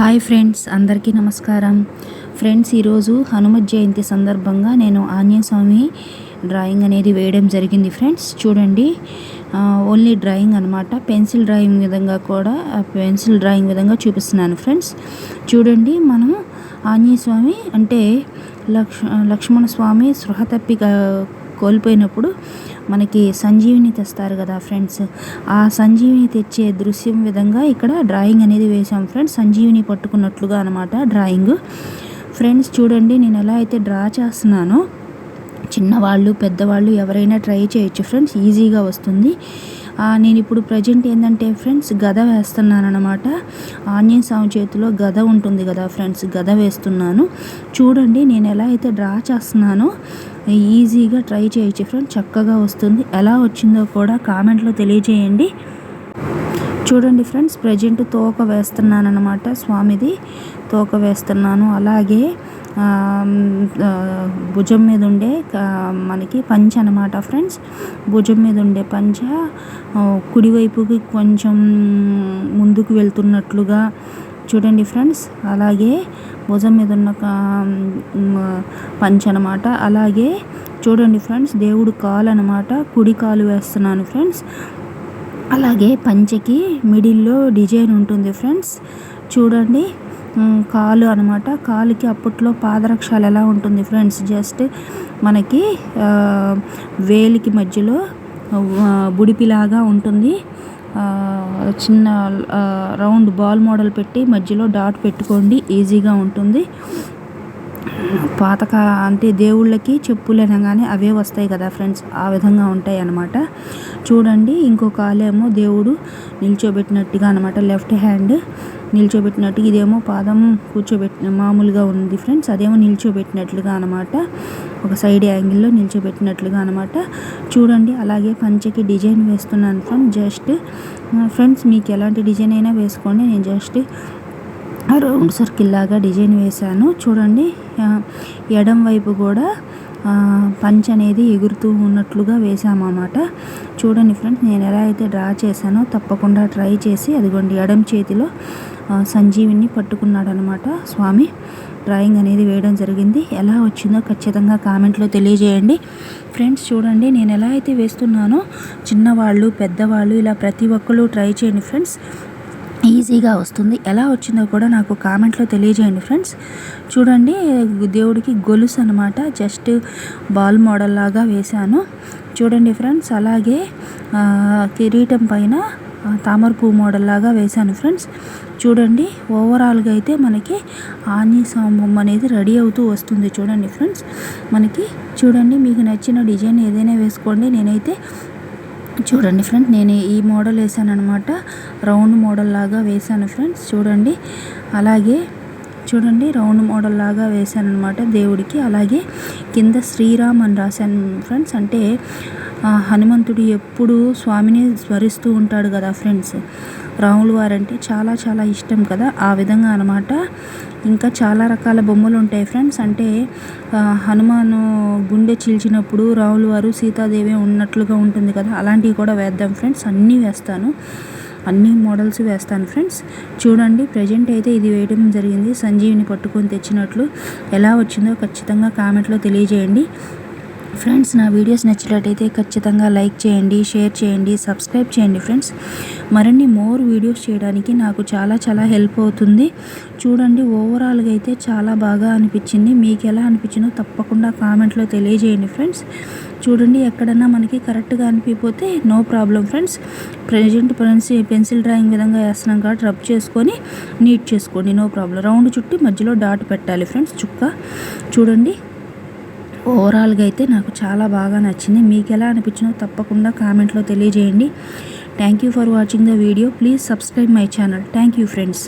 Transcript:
Hi friends, అందరికీ నమస్కారం. Friends, ఈరోజు హనుమత్ జయంతి సందర్భంగా నేను ఆంజనేయ స్వామి డ్రాయింగ్ అనేది వేయడం జరిగింది. ఫ్రెండ్స్ చూడండి, ఓన్లీ డ్రాయింగ్ అనమాట. పెన్సిల్ డ్రాయింగ్ విధంగా చూపిస్తున్నాను. ఫ్రెండ్స్ చూడండి, మనం ఆంజనేయ స్వామి అంటే లక్ష్మణ స్వామి స్పృహ తప్పి కోల్పోయినప్పుడు మనకి సంజీవిని తెస్తారు కదా ఫ్రెండ్స్. ఆ సంజీవిని తెచ్చే దృశ్యం విధంగా ఇక్కడ డ్రాయింగ్ అనేది వేసాం ఫ్రెండ్స్. సంజీవిని పట్టుకున్నట్లుగా అనమాట డ్రాయింగ్. ఫ్రెండ్స్ చూడండి, నేను ఎలా అయితే డ్రా చేస్తున్నానో చిన్నవాళ్ళు పెద్దవాళ్ళు ఎవరైనా ట్రై చేయొచ్చు ఫ్రెండ్స్, ఈజీగా వస్తుంది. నేను ఇప్పుడు ప్రజెంట్ ఏంటంటే ఫ్రెండ్స్ గద వేస్తున్నాను అనమాట. ఆంజనేయ స్వామి చేతిలో గద ఉంటుంది కదా ఫ్రెండ్స్, గద వేస్తున్నాను. చూడండి, నేను ఎలా అయితే డ్రా చేస్తున్నానో ఈజీగా ట్రై చేయొచ్చు ఫ్రెండ్స్, చక్కగా వస్తుంది. ఎలా వచ్చిందో కూడా కామెంట్లో తెలియజేయండి. చూడండి ఫ్రెండ్స్, ప్రజెంట్ తోక వేస్తున్నాను అనమాట. స్వామిది తోక వేస్తున్నాను. అలాగే భుజం మీద ఉండే మనకి పంచ అనమాట ఫ్రెండ్స్. భుజం మీద ఉండే పంచ కుడివైపుకి కొంచెం ముందుకు వెళ్తున్నట్లుగా చూడండి ఫ్రెండ్స్. అలాగే భుజం మీద ఉన్న పంచ అనమాట. అలాగే చూడండి ఫ్రెండ్స్, దేవుడు కాలు అనమాట, కుడి కాలు వేస్తున్నాను ఫ్రెండ్స్. అలాగే పంచకి మిడిల్లో డిజైన్ ఉంటుంది ఫ్రెండ్స్. చూడండి, కాలు అనమాట. కాలుకి అప్పట్లో పాదరక్షలు ఎలా ఉంటుంది ఫ్రెండ్స్, జస్ట్ మనకి వేలికి మధ్యలో బుడిపిలాగా ఉంటుంది. చిన్న రౌండ్ బాల్ మోడల్ పెట్టి మధ్యలో డాట్ పెట్టుకోండి, ఈజీగా ఉంటుంది. పాతక అంటే దేవుళ్ళకి చెప్పులు అనగానే అవే వస్తాయి కదా ఫ్రెండ్స్, ఆ విధంగా ఉంటాయి అన్నమాట. చూడండి, ఇంకో కాలేమో దేవుడు నిల్చోబెట్టినట్టుగా అనమాట, లెఫ్ట్ హ్యాండ్ నిల్చోబెట్టినట్టు. ఇదేమో పాదం మామూలుగా ఉంది ఫ్రెండ్స్, అదేమో నిల్చోబెట్టినట్లుగా అనమాట, ఒక సైడ్ యాంగిల్లో నిల్చోబెట్టినట్లుగా అనమాట. చూడండి, అలాగే పంచకి డిజైన్ వేస్తున్నాను ఫ్రెండ్స్. మీకు ఎలాంటి డిజైన్ అయినా వేసుకోండి. నేను జస్ట్ రౌండ్ సర్కిల్ లాగా డిజైన్ వేశాను. చూడండి, ఎడం వైపు కూడా పంచ్ అనేది ఎగురుతూ ఉన్నట్లుగా వేసామన్నమాట. చూడండి ఫ్రెండ్స్, నేను ఎలా అయితే డ్రా చేశానో తప్పకుండా ట్రై చేసి, అదిగోండి ఎడం చేతిలో సంజీవిని పట్టుకున్నాడు అనమాట స్వామి. డ్రాయింగ్ అనేది వేయడం జరిగింది. ఎలా వచ్చిందో ఖచ్చితంగా కామెంట్లో తెలియజేయండి. ఫ్రెండ్స్ చూడండి, నేను ఎలా అయితే వేస్తున్నానో చిన్నవాళ్ళు పెద్దవాళ్ళు ఇలా ప్రతి ఒక్కరు ట్రై చేయండి ఫ్రెండ్స్, ఈజీగా వస్తుంది. ఎలా వచ్చిందో కూడా నాకు కామెంట్లో తెలియజేయండి ఫ్రెండ్స్. చూడండి, దేవుడికి గొలుసు అనమాట, జస్ట్ బాల్ మోడల్ లాగా వేశాను. చూడండి ఫ్రెండ్స్, అలాగే కిరీటం పైన తామర పువ్వు మోడల్ లాగా వేశాను ఫ్రెండ్స్. చూడండి, ఓవరాల్గా అయితే మనకి ఆంజనేయ స్వామి బొమ్మ అనేది రెడీ అవుతూ వస్తుంది. చూడండి ఫ్రెండ్స్, మనకి చూడండి, మీకు నచ్చిన డిజైన్ ఏదైనా వేసుకోండి. నేనైతే చూడండి ఫ్రెండ్స్, నేను ఈ మోడల్ వేసాను అనమాట, రౌండ్ మోడల్ లాగా వేసాను ఫ్రెండ్స్. చూడండి, అలాగే చూడండి రౌండ్ మోడల్ లాగా వేసాను అనమాట దేవుడికి. అలాగే కింద శ్రీరామ్ అని రాశాను ఫ్రెండ్స్. అంటే హనుమంతుడు ఎప్పుడు స్వామిని స్మరిస్తూ ఉంటాడు కదా ఫ్రెండ్స్. రాముల వారంటే చాలా చాలా ఇష్టం కదా, ఆ విధంగా అనమాట. ఇంకా చాలా రకాల బొమ్మలు ఉంటాయి ఫ్రెండ్స్. అంటే హనుమాను గుండె చీల్చినప్పుడు రాముల వారు సీతాదేవి ఉన్నట్లుగా ఉంటుంది కదా, అలాంటివి కూడా వేద్దాం ఫ్రెండ్స్. అన్నీ వేస్తాను, అన్ని మోడల్స్ వేస్తాను ఫ్రెండ్స్. చూడండి, ప్రజెంట్ అయితే ఇది వేయడం జరిగింది, సంజీవిని పట్టుకొని తెచ్చినట్లు. ఎలా వచ్చిందో ఖచ్చితంగా కామెంట్లో తెలియజేయండి. ఫ్రెండ్స్, నా వీడియోస్ నచ్చినట్టయితే ఖచ్చితంగా లైక్ చేయండి, షేర్ చేయండి, సబ్స్క్రైబ్ చేయండి ఫ్రెండ్స్. మరిన్ని మోర్ వీడియోస్ చేయడానికి నాకు చాలా చాలా హెల్ప్ అవుతుంది. చూడండి, ఓవరాల్గా అయితే చాలా బాగా అనిపించింది. మీకు ఎలా అనిపించిందో తప్పకుండా కామెంట్లో తెలియజేయండి ఫ్రెండ్స్. చూడండి, ఎక్కడన్నా మనకి కరెక్ట్గా అనిపిపోతే no problem friends. Present pencil drawing విధంగా వేస్తున్నాం కాబట్టి రబ్ చేసుకొని నీట్ చేసుకోండి, నో ప్రాబ్లం. రౌండ్ చుట్టి మధ్యలో డాట్ పెట్టాలి ఫ్రెండ్స్, చుక్క. చూడండి, ఓవరాల్గా అయితే నాకు చాలా బాగా నచ్చింది. మీకు ఎలా అనిపించిందో తప్పకుండా కామెంట్లో తెలియజేయండి. Thank you for watching the video. Please subscribe my channel. Thank you friends.